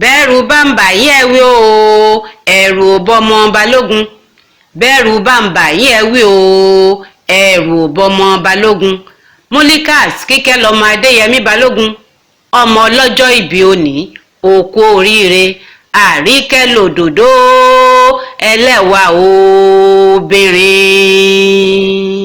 bẹ́rù bá ń bà yín ẹ wí o ẹ̀rù ò bọ́mọ balógun bẹ́rù bá ń bà yín ẹ wí o ẹ̀rù ò bọ́mọ balógun Mulikat Kíkẹ́ lọmọ Adéyẹmí Balógun ọmọ ọlọ́jọ́ ìbí òní òkú oríire àríkẹ́ lòdòdó ẹlẹ́wà obìnrin.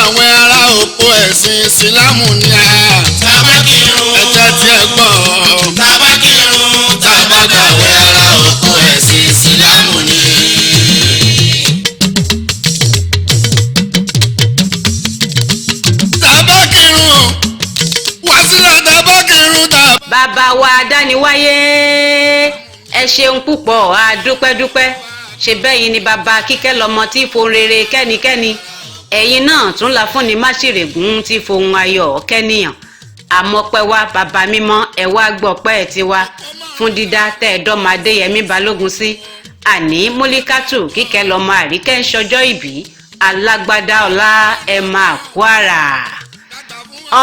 àwọn ará òpó ẹ̀sìn ìsìlámù ni a. Tabakirun. ẹ̀jẹ̀ tí ẹ gbọ́. Tabakirun. Tabakàwé ará òpó ẹ̀sìn ìsìlámù ni. Tabakirun. Wàsílà tabakirun ta. bàbá wa dániwáyé ẹ ṣeun púpọ̀ àdúpẹ́dúpẹ́ ṣe bẹ́yìn ni bàbá Kíkẹ́ lọmọ tí fohùn rere kẹ́nikẹ́ni ẹ̀yin náà tún la fúnni máṣèrègùn tí fohùn ayọ̀ kẹ́niyàn àmọ́pẹ́ wa bàbá mímọ́ ẹ wá gbọ́pẹ́ tiwa fún dídá tẹ́ ẹ dọ́mọ Adéyẹmí Balógun sí àní Múlíkátù Kíkẹ́ lọmọ Àríkẹ́ ń ṣọjọ́ ìbí alágbádá ọlá ẹ máa kú àrà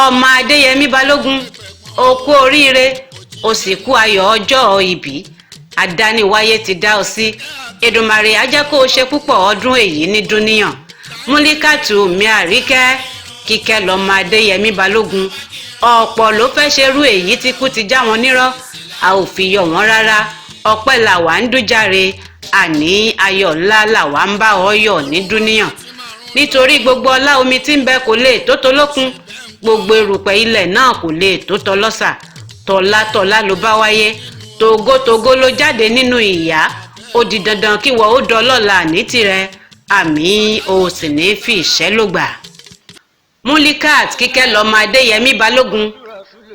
ọmọ Adéyẹmí Balógun ó kú oríire ó sì kú ayọ̀ ọjọ́ ìbí àdániwáyé ti dá ọ sí Èdùmàrè á jẹ́ kó o ṣe púpọ̀ ọdún èyí ní dúníyàn Múlíkátù mi Àríkẹ́ Kíkẹ́ lọmọ Adéyẹmí Balógun ọ̀pọ̀ ló fẹ́ ṣerú èyí tí kú ti já wọn nírọ́ a ò fi yọ̀ wọ́n rárá ọpẹ́ làwa ń dújàre àní ayọ̀ ńlá làwa ń bá ọ yọ̀ ní dúníyàn nítorí gbogbo ọlá omi tí ń bẹ kò lè tó tolókun gbogbo erùpẹ̀ ilẹ̀ náà kò lè tó tọlọ́sà tọ̀látọ̀lá ló bá wáyé tògótògó ló jáde nínú ìyá ó di dandan kí wọ́n ó dọlọ́la ní tirẹ̀ àmì o sì ní fi ìṣẹ́ ló gbà. Múlíkat Kíkẹ́ lọmọ Adéyẹmí Balógun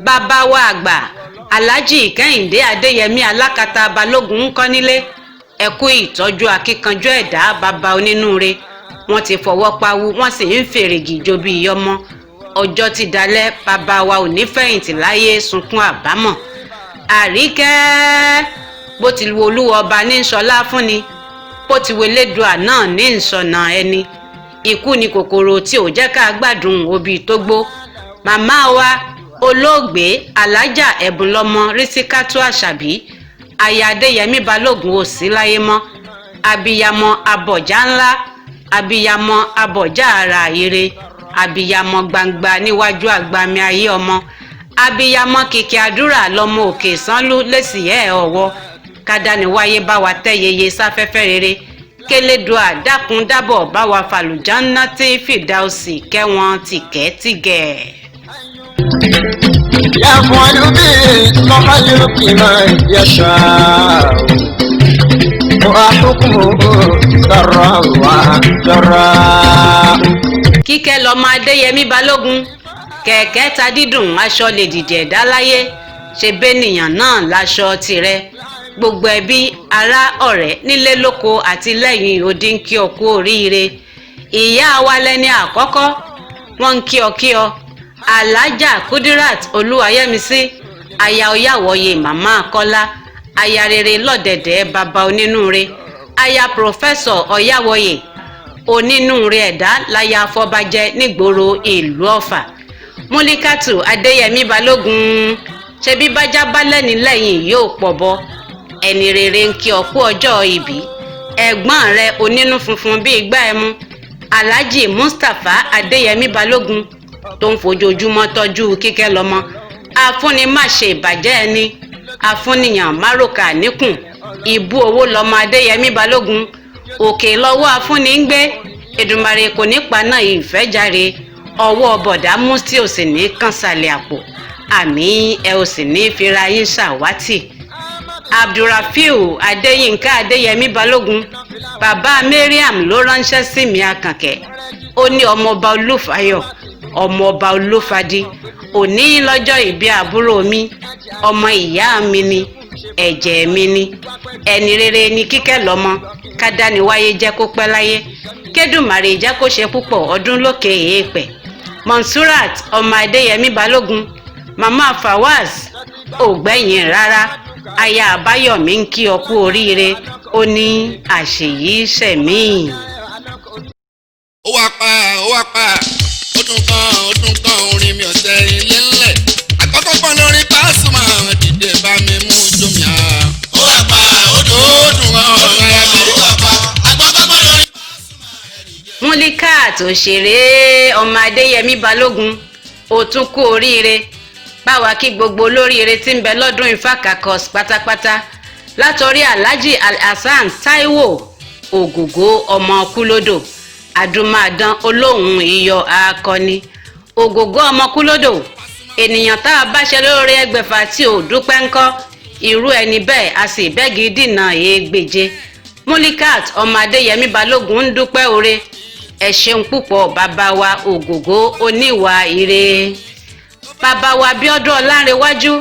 bàbá wa àgbà Alhaji Kẹ́hìndé Adéyẹmí Alákatá Balógun ń kọ́ nílé ẹ kú ìtọ́jú akíkanjú ẹ̀dá bàbá onínúure wọ́n ti fọwọ́ pawú wọ́n sì ń fèrègì jó bí iyọ́mọ ọjọ́ ti dalẹ̀ bàbá wa ò ní fẹ̀yìntì láyé sunkún àbámọ̀ Àríkẹ́ bó ti wo Olúwa ọba ní sọlá fúnni bó ti wo Elédùà náà ní ìsọ̀nà ẹni ikú ni kòkòrò tí ò jẹ́ ká gbádùn òbí tó gbó màmá wa olóògbé Alájà Ẹ̀bùnlọ́mọ Rísíkátù Àṣàbí aya Adéyẹmí Balógun ò sí láyé mọ́ abiyamọ abọ̀já ńlá abiyamọ abọ̀já ara ire abiyamọ gbangba níwájú àgbàmì ayé ọmọ abiyamọ kìkì àdúrà lọmọ òkè sanlú lẹ́sì ẹ̀ ọ̀wọ́ kádániwáyé bá wa tẹ́ yeye sáfẹ́fẹ́ rere kélédùà dákun dábọ̀ bá wa fàlùjáná tí fìdáùsì kẹ́wọn tìkẹ́tìgẹ̀. يفعل بالمخلوق ما يشاء وحكمه ضرا وضرا. Kíkẹ́ lọmọ Adéyẹmí Balógun kẹ̀kẹ́ ta dídùn aṣọ lè dìde ẹ̀dá láyé ṣe bẹ́nìyàn náà láṣọ tirẹ̀ gbogbo ẹbí ará ọ̀rẹ́ nílé lóko àti lẹ́yìn odi ń kí ọ kú oríire ìyá wa lẹ́ni àkọ́kọ́ wọ́n ń kí ọ Alájà Kudirat Olúwayẹmísí aya Ọ̀yáwọ̀yè màmá Kọ́lá aya rere lọ́dẹ̀dẹ̀ bàbá onínúure aya Pòfẹ́sọ̀ Ọ̀yáwọ̀yè onínúure ẹ̀dá láya afọbajẹ nígboro ìlú Ọ̀fà Múlíkátù Adéyẹmí Balógun ṣebí bájá bá lẹ́ni lẹ́yìn yóò pọ̀ bọ́ ẹni rere ń kí ọ kú ọjọ́ ìbí ẹ̀gbọ́n rẹ onínú funfun bíi igbá ẹmu Alhaji Mustapha Adéyẹmí Balógun tó ń fojoojúmọ́ tọ́jú Kíkẹ́ lọ́mọ afúnni má ṣe ìbàjẹ́ ẹni afúnìyàn márùkà níkùn ìbú owó lọ́mọ Adéyẹmí Balógun òkè lọ́wọ́ afúnni ń gbé Èdùmàrè kò ní paná ìfẹ́ jàre ọwọ́ bọ̀dá Musti ò sì ní kànsálẹ̀ àpò àmì ẹ ò sì ní fira yín ṣàwátì Abdulrafiu Adéyínká Adéyẹmí Balógun bàbá Mariam ló ránṣẹ́ sí mi Àkànkẹ́ ó ní ọmọọba Olúfayọ̀ ọmọọba Olúfadí òní lọ́jọ́ ìbí àbúrò mi ọmọ ìyá mi ni ẹ̀jẹ̀ mi ni ẹni rere ni Kíkẹ́ lọ́mọ kádániwáyé jẹ́ kó pẹ́ láyé kédùmarè jẹ́ kó ṣe púpọ̀ ọdún lókè èèpẹ̀ Monsurat ọmọ Adéyẹmí Balógun mama Fawaz ògbẹ́yìn rárá aya Àbáyọ̀mí ń kí ọ kú oríire ó ní àṣeyí sẹ̀mí. ó wá pa ó dún kan orin mi ọ̀sẹ̀ ilé ńlẹ̀ àkọ́kọ́ pọ́n lórí Pasuma dìde bá mi mú jòmíà. ó wá pa ó dùn ọ̀rẹ́ mi. ó wá pa àkọ́kọ́ pọ́n lórí. Mulikat òṣèré ọmọ Adéyẹmí Balógun ó tún kú oríire báwa kí gbogbo olóríire tí ń bẹ lọ́dún Ifákakọ́s pátápátá látọrí Alhaji Alhassan Taiwo Ògògó ọmọ Kúlódò àdùmáàdán olóhùn iyọ̀ akọni Ògògó ọmọ Kúlódò ènìyàn tá a bá ṣe lóore ẹgbẹ̀fà tí ò dúpẹ́ ńkọ́ irú ẹni bẹ́ẹ̀ a sì bẹ́gi dìnà èégbèje Mulikat ọmọ Adéyẹmí Balógun ń dúpẹ́ oore ẹ ṣeun púpọ̀ bàbá wa Ògògó oníwà ire bàbá wa Bíọ́dún Ọlánrewájú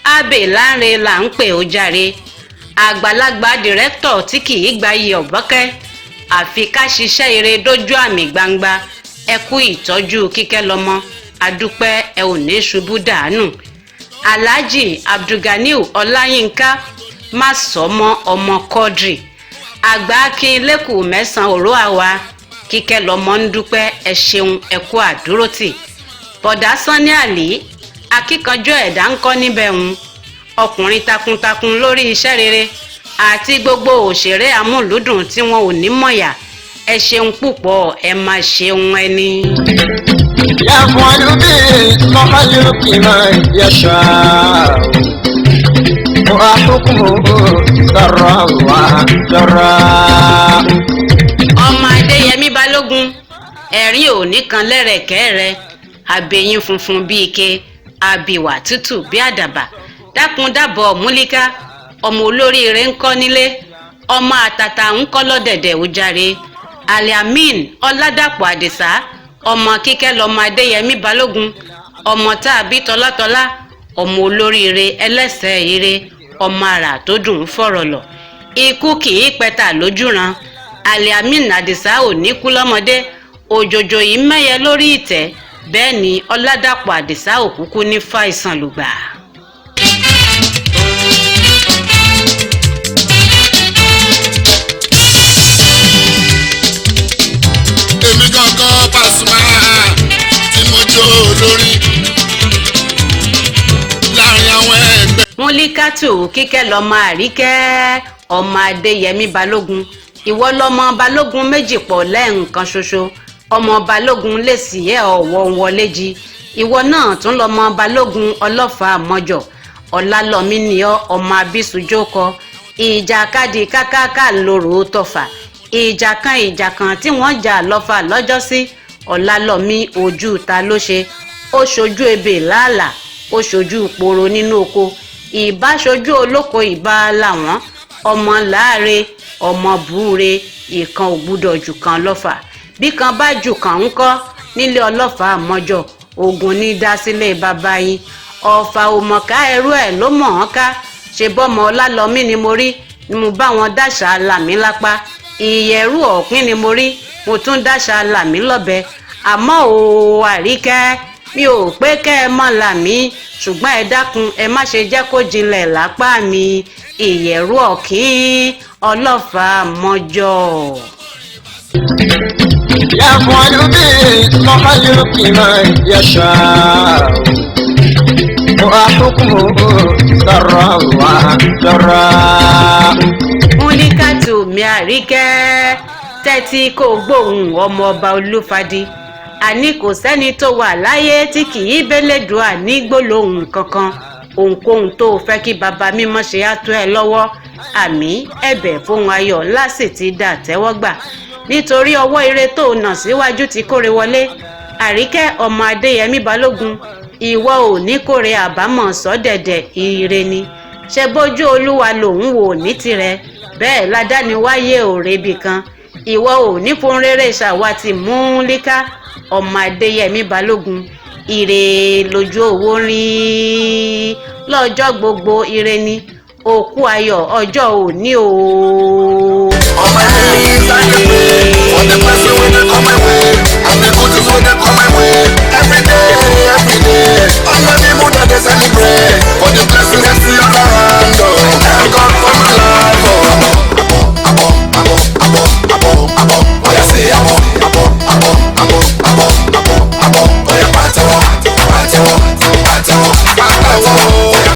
Abe Lánre là ń pè ó jàre àgbàlagbà dìrẹ́tọ̀ tí kì í gbayì ọ̀bọ́kẹ́ àfi ká ṣiṣẹ́ ire dójú àmì gbangba ẹ kú ìtọ́jú Kíkẹ́ lọ́mọ adúpẹ́ ẹ ò ní ṣubú dànù Alhaji Abdulganiu Ọláyínká má sọmọ ọmọ Quadri àgbà akin lẹ́kùn mẹ́sàn-án òró àwa Kíkẹ́ lọ́mọ ń dúpẹ́ ẹ ṣeun ẹ kú àdúrótì bọ̀dá Sanni Àlí akíkanjú ẹ̀dá ń kọ́ níbẹ̀ ń ọkùnrin takuntakun lórí iṣẹ́ rere àti gbogbo òṣèré amúlùúdùn tí wọn ò ní mọ̀yà ẹ ṣeun púpọ̀ ẹ máa ṣeun ẹni. يفعل بالمخلوق ما يشاء وحكمه ضرا وضرا. ọmọ Adéyẹmí Balógun ẹ̀rín òní kan lẹ́rẹ̀kẹ́ rẹ àbẹ̀yìn funfun bíi ike àbìwà tútù bí àdàbà dákun dábọ̀ Múlíká ọmọ olóríire ń kọ́ nílé ọmọ àtàtà ń kọ́ lọ́dẹ̀dẹ̀ ó jàre Aliamin Ọládàpọ̀ Àdìsá ọmọ Kíkẹ́ lọ́mọ Adéyẹmí Balógun ọmọ tá a bí tọ́látọ́lá ọmọ olóríire ẹlẹ́sẹ̀ ire ọmọ àrà tó dùn ún fọ̀rọ̀ lọ ikú kì í pẹ̀tà lójúran Aliamin Àdìsá ò ní kú lọ́mọdé òjòjò yìí mẹ́yẹ lórí ìtẹ́ bẹ́ẹ̀ ni Ọládàpọ̀ Àdìsá òkúkú ní fàìsàn lùgbà. èmi gangan Pasuma tí mo jó lórí láàrin àwọn ẹgbẹ́. Múlíkátù Kíkẹ́ lọ́mọ Àríkẹ́ ọmọ Adéyẹmí Balógun ìwọ lọ́mọ Balógun méjì pọ̀ lẹ́ẹ̀kan ṣoṣo ọmọ Balógun lè sì ẹ́ ọ̀wọ́ wọlé jí ìwọ náà tún lọ́mọ Balógun Ọlọ́fà mọ́jọ Ọlálọ́mí ni ọ́ ọmọ Abísùjókọ ìjàkadì kákáká lóru tọ̀fà ìjà kan tí wọ́n jà lọ́fà lọ́jọ́sí Ọlálọ́mí ojú ta ló ṣe ó ṣojú ebè láàlà ó ṣojú poro nínú oko ìbá ṣojú olóko ìbá làwọn ọmọ láàre ọmọ búure ìkan ò gbúdọ̀ jù kan lọ́fà bí kan bá jù kan ń kọ́ nílé Ọlọ́fà mọ́jọ ogun ní dásílẹ̀ bàbá yín ọ̀fà òmọ̀ká ẹrú ẹ̀ ló mọ̀ ọ́n ká ṣe bọ́mọ Ọlálọ́mí ni mo rí ni mo bá wọn dáṣà làmí lápá ìyẹ̀rú ọ̀pín ni mo rí mo tún dáṣà làmí lọ́bẹ àmọ́ o Àríkẹ́ mi ò pé kẹ́ ẹ mọ̀ làmí ṣùgbọ́n ẹ dákun ẹ má ṣe jẹ́ kó jinlẹ̀ lápá mi ìyẹ̀rú ọ̀kín Ọlọ́fà mọ́jọ. يفعل بالمخلوق ما يشاء وحكمه ضرا وضرا. Múlíkàtù mi Àríkẹ́ tẹ́tí kò gbóhùn ọmọ ọba Olúfadí àní kò sẹ́ni tó wà láyé tí kì í bẹ́lẹ́dùà ní gbólóhùn kankan ohunkóhun tó fẹ́ kí baba mímọ́ ṣe á tó ẹ lọ́wọ́ àmì ẹ̀bẹ̀ fóhun ayọ̀ ńlá sì ti dà tẹ́wọ́gbà nítorí ọwọ́ ire tó nà síwájú ti kóre wọlé Àríkẹ́ ọmọ Adéyẹmí Balógun ìwọ ò ní kóre àbámọ̀ sọ́dẹ̀dẹ̀ ire ni ṣe bójú Olúwa lòun wò ní tirẹ̀ bẹ́ẹ̀ ládániwáyé ò rebi kan ìwọ ò ní fún rere ṣàwátì Múlíkà ọmọ Adéyẹmí Balógun ire lójú owó rin lọ́jọ́ gbogbo ire ni òkú ayọ̀ ọjọ́ òní o. ọmọ ẹni sáyẹn pé wọ́n ti pẹ́ sí wọ́n.